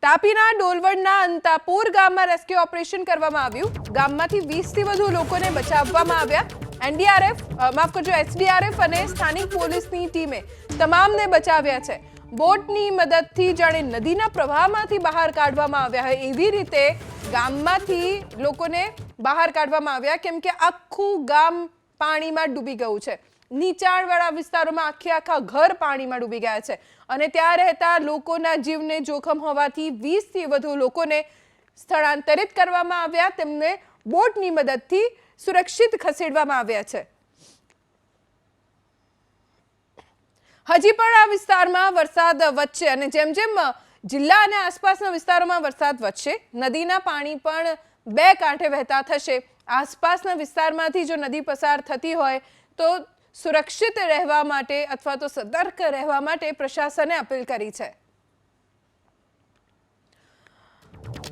તાપીના ડોલવણના અંતાપુર ગામમાં rescue operation કરવામાં આવ્યું। ગામમાંથી 20 થી વધુ લોકોને બચાવવામાં આવ્યા। એનડીઆરએફ માફ કરજો એસડીઆરએફ અને સ્થાનિક પોલીસની ટીમે તમામને બચાવ્યા છે। બોટની મદદથી જાણે નદીના પ્રવાહમાંથી બહાર કાઢવામાં આવ્યા હોય એવી રીતે ગામમાંથી લોકોને બહાર કાઢવામાં આવ્યા, કેમ કે આખું ગામ પાણીમાં ડૂબી ગયું છે। નીચાણવાળા વિસ્તારોમાં આખા ઘર પાણીમાં ડૂબી ગયા છે અને ત્યાં રહેતા લોકોના જીવને જોખમ હોવાથી 20 થી વધુ લોકોને સ્થળાંતરિત કરવામાં આવ્યા। તેમને બોટની મદદથી સુરક્ષિત ખસેડવામાં આવ્યા છે। હજી પણ આ વિસ્તારમાં વરસાદ વધશે અને જેમ જેમ જિલ્લા અને આસપાસના વિસ્તારોમાં વરસાદ વધશે, નદીના પાણી પણ બે કાંઠે વહેતા થશે। આસપાસના વિસ્તારમાંથી જો નદી પસાર થતી હોય તો સુરક્ષિત રહેવા માટે અથવા તો સતર્ક રહેવા માટે પ્રશાસને અપીલ કરી છે।